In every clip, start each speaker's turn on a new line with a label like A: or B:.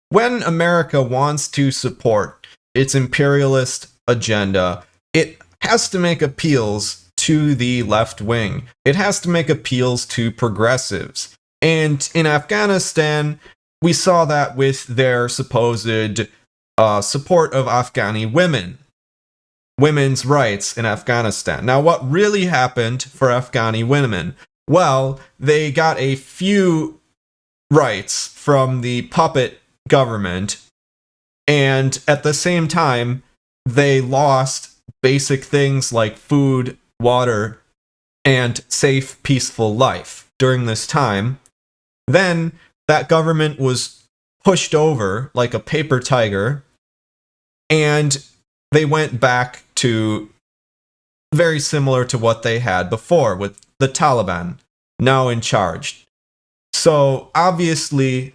A: when America wants to support its imperialist agenda, it has to make appeals to the left wing. It has to make appeals to progressives. And in Afghanistan, we saw that with their supposed support of Afghani women, women's rights in Afghanistan. Now, what really happened for Afghani women? Well, they got a few rights from the puppet government, and at the same time, they lost basic things like food, water, and safe, peaceful life during this time. Then that government was pushed over like a paper tiger, and they went back to very similar to what they had before, with the Taliban now in charge. So obviously,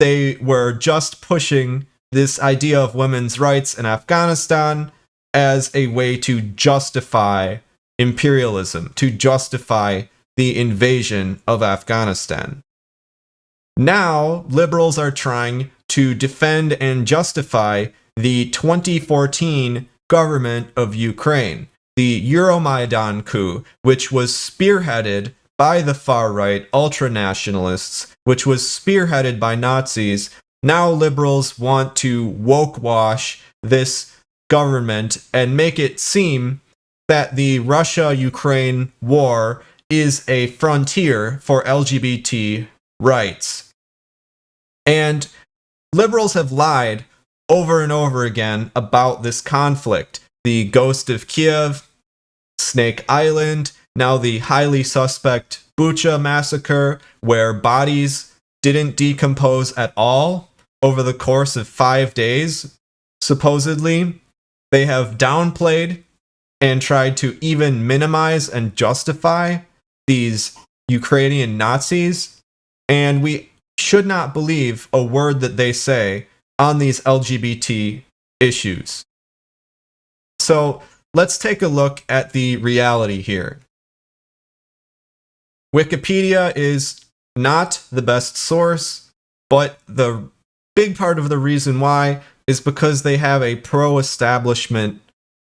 A: they were just pushing this idea of women's rights in Afghanistan as a way to justify imperialism, to justify the invasion of Afghanistan. Now, liberals are trying to defend and justify the 2014 government of Ukraine, the Euromaidan coup, which was spearheaded by the far-right ultra-nationalists, which was spearheaded by Nazis. Now liberals want to woke-wash this government and make it seem that the Russia-Ukraine war is a frontier for LGBT rights. And liberals have lied over and over again about this conflict. The Ghost of Kiev, Snake Island, now the highly suspect Bucha massacre, where bodies didn't decompose at all over the course of 5 days, supposedly. They have downplayed and tried to even minimize and justify these Ukrainian Nazis, and we should not believe a word that they say on these LGBT issues. So let's take a look at the reality here. Wikipedia is not the best source, but the big part of the reason why is because they have a pro-establishment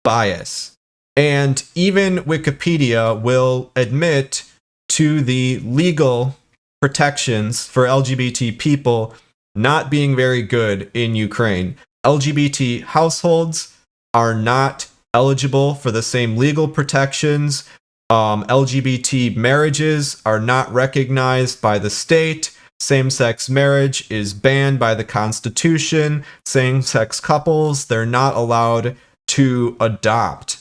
A: bias. And even Wikipedia will admit to the legal protections for LGBT people not being very good in Ukraine. LGBT households are not eligible for the same legal protections. LGBT marriages are not recognized by the state. Same-sex marriage is banned by the Constitution. Same-sex couples, they're not allowed to adopt.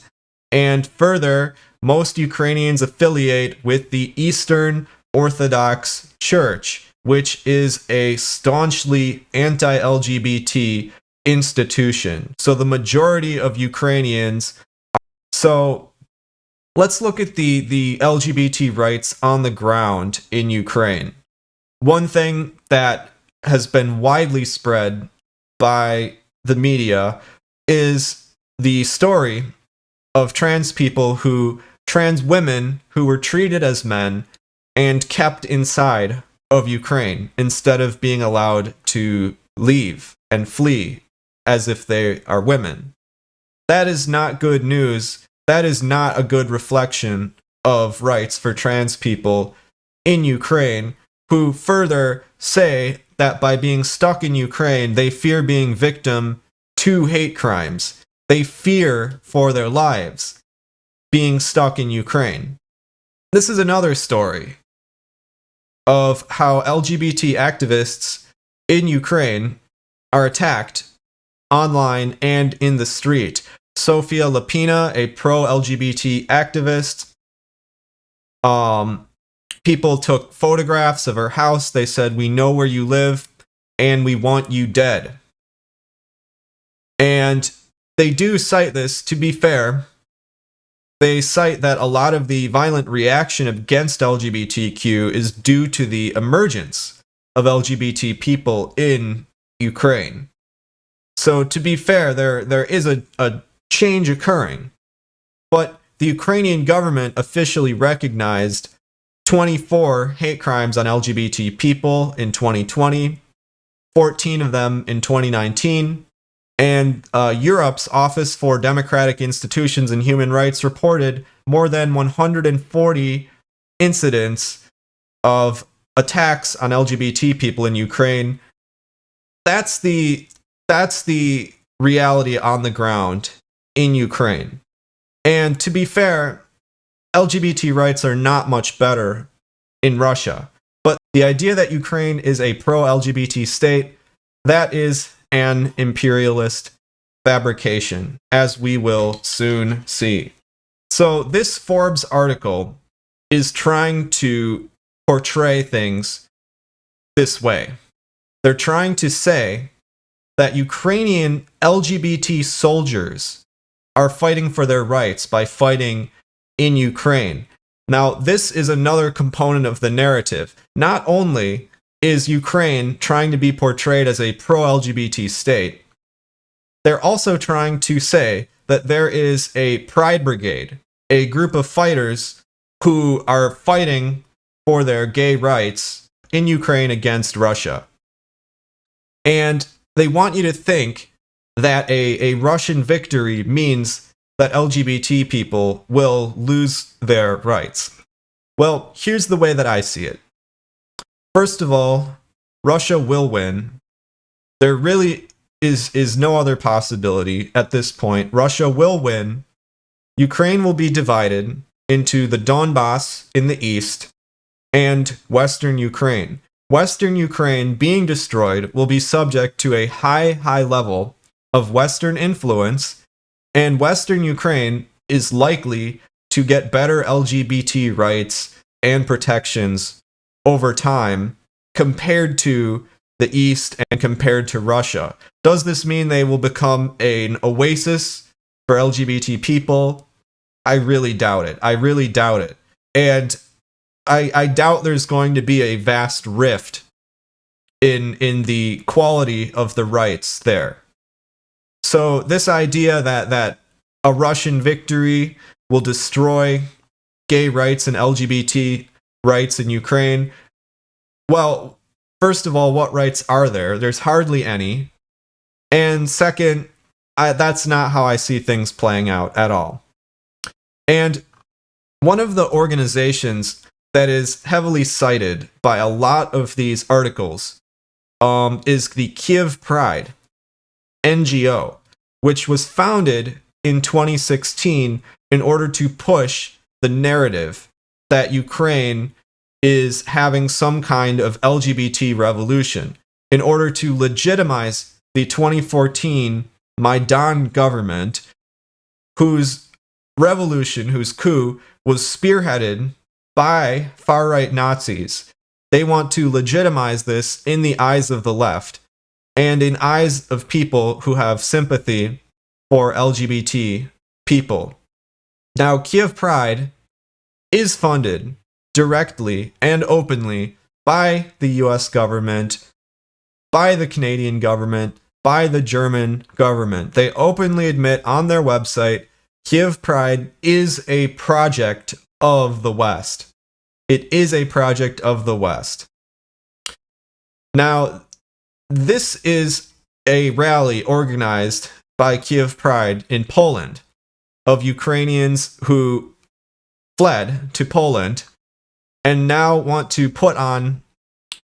A: And further, most Ukrainians affiliate with the Eastern Orthodox Church, which is a staunchly anti-LGBT institution. So the majority of Ukrainians... So let's look at the LGBT rights on the ground in Ukraine. One thing that has been widely spread by the media is the story of trans women who were treated as men and kept inside of Ukraine instead of being allowed to leave and flee as if they are women. That is not good news. That is not a good reflection of rights for trans people in Ukraine, who further say that by being stuck in Ukraine, they fear being victim to hate crimes. They fear for their lives being stuck in Ukraine. This is another story of how LGBT activists in Ukraine are attacked online and in the street. Sofia Lapina, a pro-LGBT activist, people took photographs of her house. They said, "We know where you live, and we want you dead." And they do cite this, to be fair. They cite that a lot of the violent reaction against LGBTQ is due to the emergence of LGBT people in Ukraine. So to be fair, there is a change occurring. But the Ukrainian government officially recognized 24 hate crimes on LGBT people in 2020. 14 of them in 2019. And Europe's Office for Democratic Institutions and Human Rights reported more than 140 incidents of attacks on LGBT people in Ukraine. That's the reality on the ground in Ukraine. And to be fair, LGBT rights are not much better in Russia. But the idea that Ukraine is a pro-LGBT state, that is an imperialist fabrication, as we will soon see. So this Forbes article is trying to portray things this way. They're trying to say that Ukrainian LGBT soldiers are fighting for their rights by fighting in Ukraine. Now, this is another component of the narrative. Not only is Ukraine trying to be portrayed as a pro-LGBT state, they're also trying to say that there is a Pride Brigade, a group of fighters who are fighting for their gay rights in Ukraine against Russia. And they want you to think that a Russian victory means that LGBT people will lose their rights. Well, here's the way that I see it. First of all, Russia will win. There really is no other possibility at this point. Russia will win. Ukraine will be divided into the Donbass in the east and Western Ukraine. Western Ukraine being destroyed will be subject to a high level of Western influence, and Western Ukraine is likely to get better LGBT rights and protections over time compared to the East and compared to Russia. Does this mean they will become an oasis for LGBT people? I really doubt it. I really doubt it. And I doubt there's going to be a vast rift in the quality of the rights there. So this idea that a Russian victory will destroy gay rights and LGBT rights in Ukraine, well, first of all, what rights are there? There's hardly any. And second, that's not how I see things playing out at all. And one of the organizations that is heavily cited by a lot of these articles is the Kiev Pride NGO, which was founded in 2016 in order to push the narrative that Ukraine is having some kind of LGBT revolution, in order to legitimize the 2014 Maidan government, whose revolution, whose coup, was spearheaded by far-right Nazis. They want to legitimize this in the eyes of the left and in eyes of people who have sympathy for LGBT people. Now, Kiev Pride is funded directly and openly by the US government, by the Canadian government, by the German government. They openly admit on their website, Kiev Pride is a project of the West. It is a project of the West. Now, this is a rally organized by Kiev Pride in Poland of Ukrainians who fled to Poland and now want to put on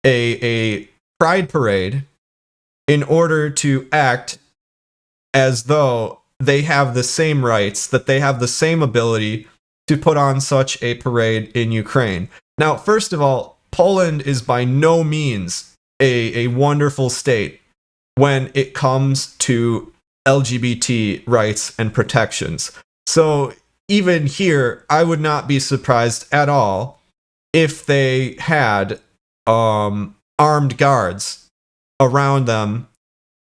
A: a pride parade in order to act as though they have the same rights, that they have the same ability to put on such a parade in Ukraine. Now, first of all, Poland is by no means a wonderful state when it comes to LGBT rights and protections. So even here, I would not be surprised at all if they had armed guards around them,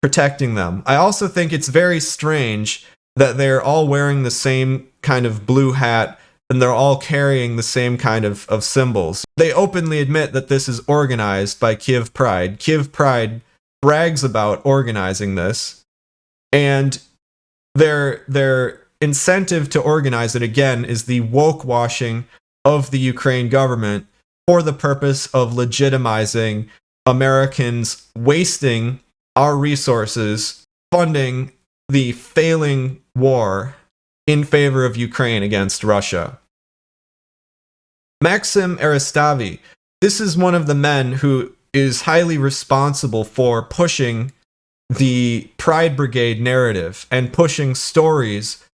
A: protecting them. I also think it's very strange that they're all wearing the same kind of blue hat and they're all carrying the same kind of symbols. They openly admit that this is organized by Kiev Pride. Kiev Pride brags about organizing this, and their incentive to organize it, again, is the woke washing of the Ukraine government for the purpose of legitimizing Americans wasting our resources funding the failing war in favor of Ukraine against Russia. Maxim Eristavi, this is one of the men who is highly responsible for pushing the Pride Brigade narrative and pushing stories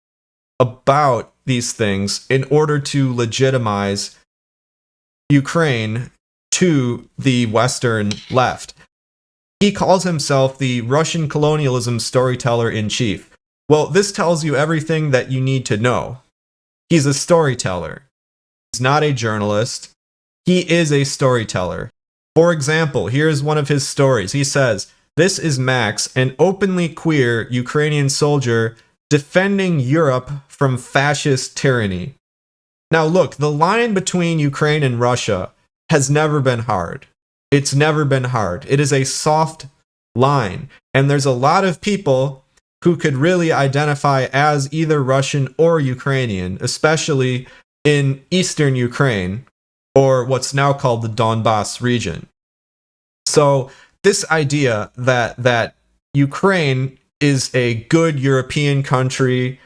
A: about these things in order to legitimize Ukraine to the Western left. He calls himself the Russian colonialism storyteller in chief. Well, this tells you everything that you need to know. He's a storyteller. He's not a journalist. He is a storyteller. For example, here's one of his stories. He says, "This is Max, an openly queer Ukrainian soldier defending Europe from fascist tyranny." Now look, the line between Ukraine and Russia has never been hard. It's never been hard. It is a soft line. And there's a lot of people who could really identify as either Russian or Ukrainian, especially in eastern Ukraine, or what's now called the Donbass region. So this idea that Ukraine is a good European country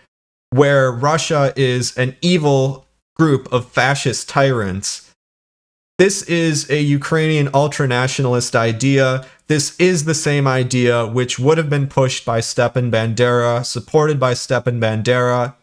A: where Russia is an evil group of fascist tyrants, this is a Ukrainian ultranationalist idea. This is the same idea which would have been pushed by Stepan Bandera, supported by Stepan Bandera,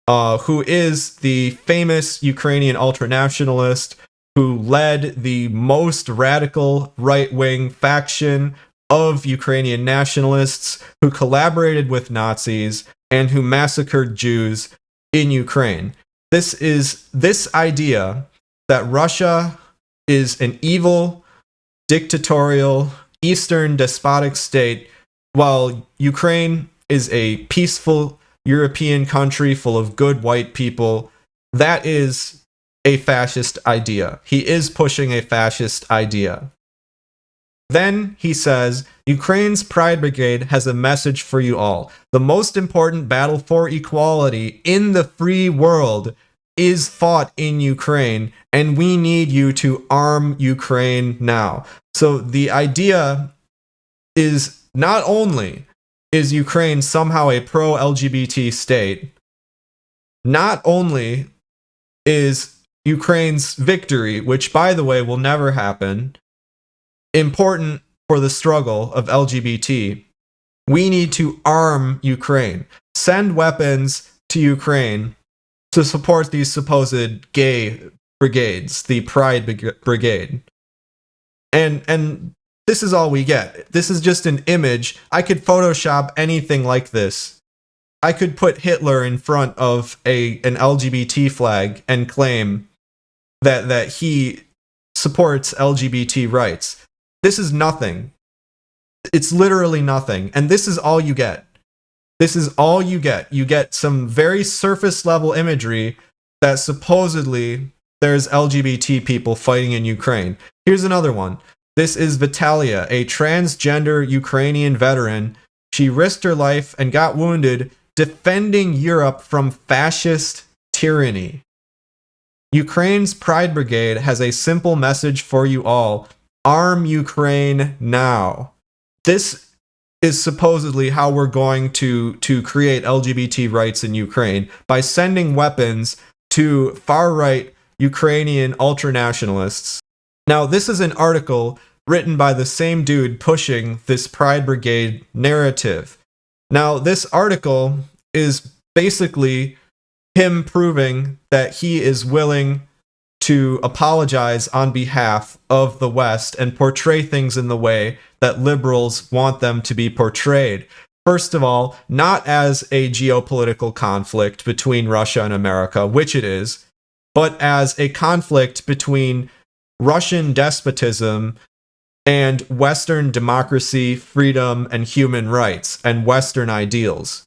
A: who is the famous Ukrainian ultranationalist who led the most radical right-wing faction of Ukrainian nationalists, who collaborated with Nazis and who massacred Jews in Ukraine. This idea that Russia is an evil, dictatorial, Eastern despotic state, while Ukraine is a peaceful European country full of good white people, that is a fascist idea. He is pushing a fascist idea. Then he says, Ukraine's Pride Brigade has a message for you all. The most important battle for equality in the free world is fought in Ukraine, and we need you to arm Ukraine now. So the idea is not only is Ukraine somehow a pro-LGBT state, not only is Ukraine's victory, which by the way will never happen, important for the struggle of LGBT, we need to arm Ukraine, send weapons to Ukraine to support these supposed gay brigades, the Pride Brigade. And this is all we get. This is just an image. I could Photoshop anything like this. I could put Hitler in front of an LGBT flag and claim that he supports LGBT rights. This is nothing. It's literally nothing. And this is all you get. This is all you get. You get some very surface level imagery that supposedly there's LGBT people fighting in Ukraine. Here's another one. This is Vitalia, a transgender Ukrainian veteran. She risked her life and got wounded defending Europe from fascist tyranny. Ukraine's Pride Brigade has a simple message for you all. Arm Ukraine now. This is supposedly how we're going to create LGBT rights in Ukraine, by sending weapons to far-right Ukrainian ultranationalists. Now, this is an article written by the same dude pushing this Pride Brigade narrative. Now, this article is basically him proving that he is willing to apologize on behalf of the West and portray things in the way that liberals want them to be portrayed. First of all, not as a geopolitical conflict between Russia and America, which it is, but as a conflict between Russian despotism and Western democracy, freedom, and human rights, and Western ideals.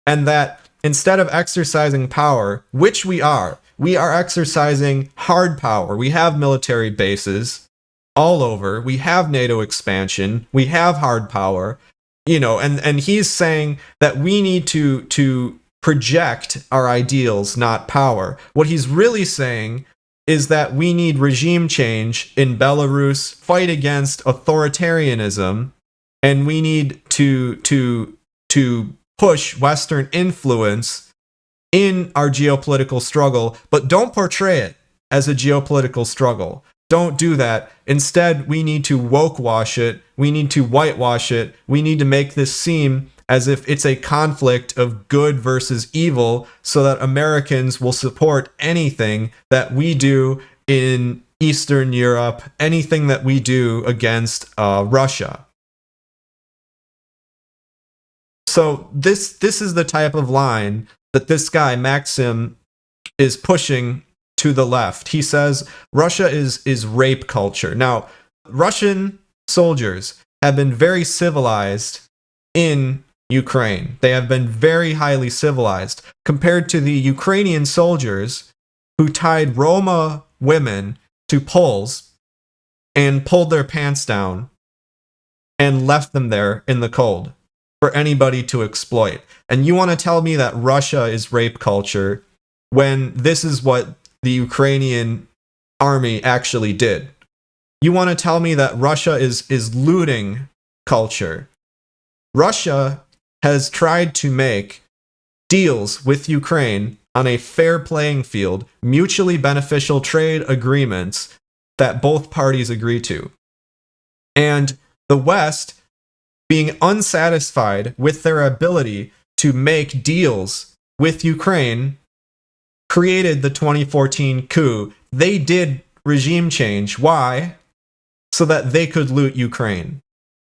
A: And that instead of exercising power, which we are exercising hard power. We have military bases all over. We have NATO expansion. We have hard power. And he's saying that we need to project our ideals, not power. What he's really saying is that we need regime change in Belarus, fight against authoritarianism, and we need to push Western influence in our geopolitical struggle, but don't portray it as a geopolitical struggle. Don't do that. Instead, we need to woke wash it. We need to whitewash it. We need to make this seem as if it's a conflict of good versus evil so that Americans will support anything that we do in Eastern Europe, anything that we do against Russia. So this is the type of line that this guy, Maxim, is pushing to the left. He says Russia is rape culture. Now, Russian soldiers have been very civilized in Ukraine. They have been very highly civilized compared to the Ukrainian soldiers who tied Roma women to poles and pulled their pants down and left them there in the cold for anybody to exploit. And you want to tell me that Russia is rape culture when this is what the Ukrainian army actually did? You want to tell me that Russia is looting culture? Russia has tried to make deals with Ukraine on a fair playing field, mutually beneficial trade agreements that both parties agree to. And the West, being unsatisfied with their ability to make deals with Ukraine, created the 2014 coup. They did regime change. Why? So that they could loot Ukraine.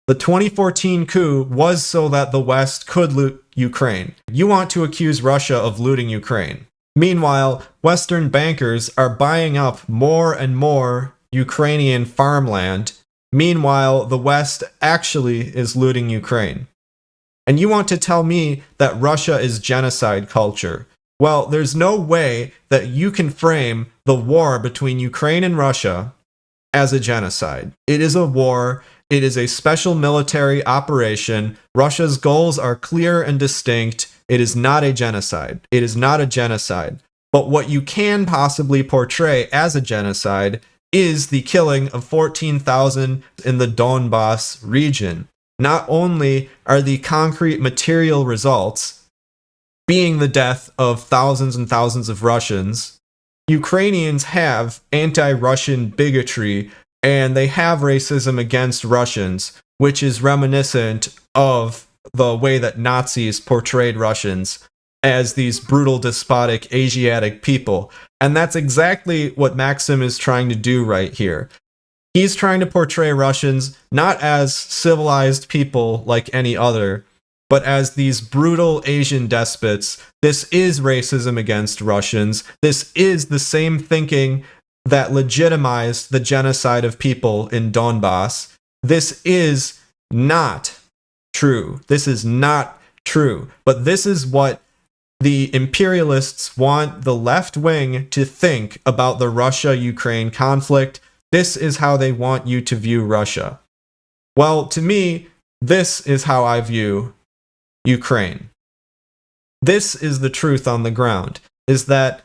A: The 2014 coup was so that the West could loot Ukraine. You want to accuse Russia of looting Ukraine. Meanwhile, Western bankers are buying up more and more Ukrainian farmland. Meanwhile, the West actually is looting Ukraine. And you want to tell me that Russia is genocide culture. Well, there's no way that you can frame the war between Ukraine and Russia as a genocide. It is a war. It is a special military operation. Russia's goals are clear and distinct. It is not a genocide. It is not a genocide. But what you can possibly portray as a genocide is the killing of 14,000 in the Donbas region. Not only are the concrete material results being the death of thousands and thousands of Russians, Ukrainians have anti-Russian bigotry and they have racism against Russians, which is reminiscent of the way that Nazis portrayed Russians as these brutal, despotic, Asiatic people. And that's exactly what Maxim is trying to do right here. He's trying to portray Russians not as civilized people like any other, but as these brutal Asian despots. This is racism against Russians. This is the same thinking that legitimized the genocide of people in Donbass. This is not true. This is not true. But this is what the imperialists want the left wing to think about the Russia-Ukraine conflict. This is how they want you to view Russia. Well, to me, this is how I view Ukraine. This is the truth on the ground, is that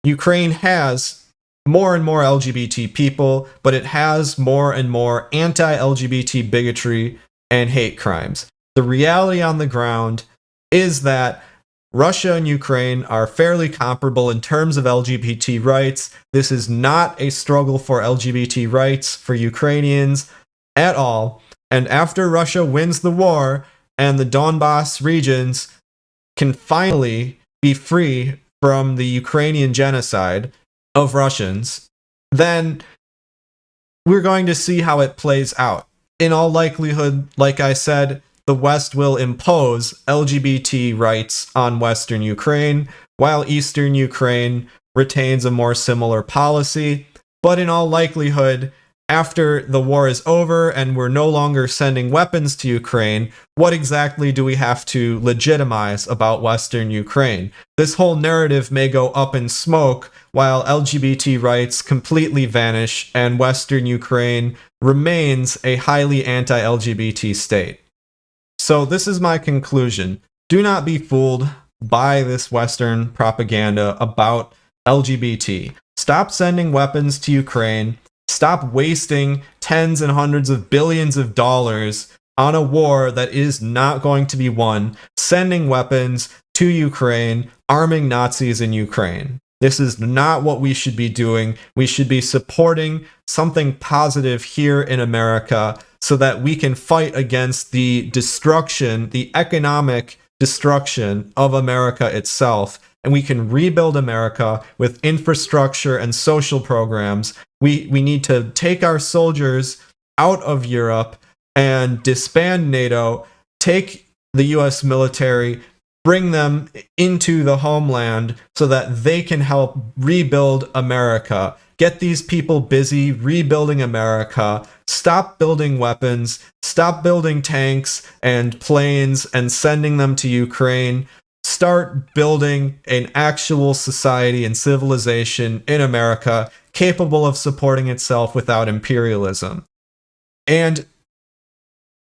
A: Ukraine has more and more LGBT people, but it has more and more anti-LGBT bigotry and hate crimes. The reality on the ground is that Russia and Ukraine are fairly comparable in terms of LGBT rights. This is not a struggle for LGBT rights for Ukrainians at all. And after Russia wins the war and the Donbas regions can finally be free from the Ukrainian genocide of Russians, then we're going to see how it plays out. In all likelihood, like I said, the West will impose LGBT rights on Western Ukraine, while Eastern Ukraine retains a more similar policy. But in all likelihood, after the war is over and we're no longer sending weapons to Ukraine, what exactly do we have to legitimize about Western Ukraine? This whole narrative may go up in smoke while LGBT rights completely vanish and Western Ukraine remains a highly anti-LGBT state. So this is my conclusion. Do not be fooled by this Western propaganda about LGBT. Stop sending weapons to Ukraine. Stop wasting tens and hundreds of billions of dollars on a war that is not going to be won, sending weapons to Ukraine, arming Nazis in Ukraine. This is not what we should be doing. We should be supporting something positive here in America so that we can fight against the destruction, the economic destruction of America itself. And we can rebuild America with infrastructure and social programs. We need to take our soldiers out of Europe and disband NATO, take the US military, bring them into the homeland so that they can help rebuild America. Get these people busy rebuilding America. Stop building weapons. Stop building tanks and planes and sending them to Ukraine. Start building an actual society and civilization in America capable of supporting itself without imperialism. And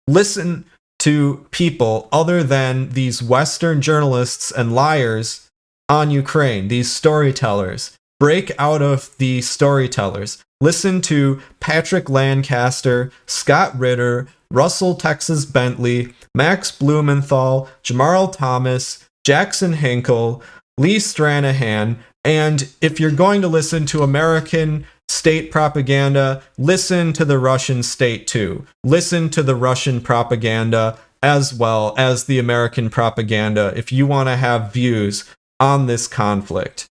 A: listen to people other than these Western journalists and liars on Ukraine, these storytellers. Break out of the storytellers. Listen to Patrick Lancaster, Scott Ritter, Russell Texas Bentley, Max Blumenthal, Jamarl Thomas, Jackson Hinkle, Lee Stranahan, and if you're going to listen to American state propaganda, listen to the Russian state too. Listen to the Russian propaganda as well as the American propaganda if you want to have views on this conflict.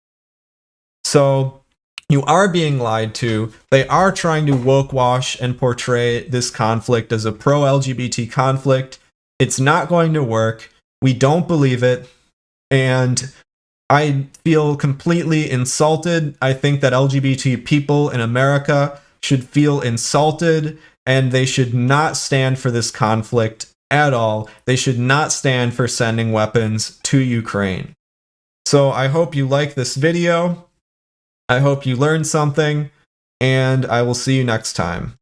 A: So, you are being lied to. They are trying to woke wash and portray this conflict as a pro-LGBT conflict. It's not going to work. We don't believe it. And I feel completely insulted. I think that LGBT people in America should feel insulted, and they should not stand for this conflict at all. They should not stand for sending weapons to Ukraine. So I hope you like this video. I hope you learned something, and I will see you next time.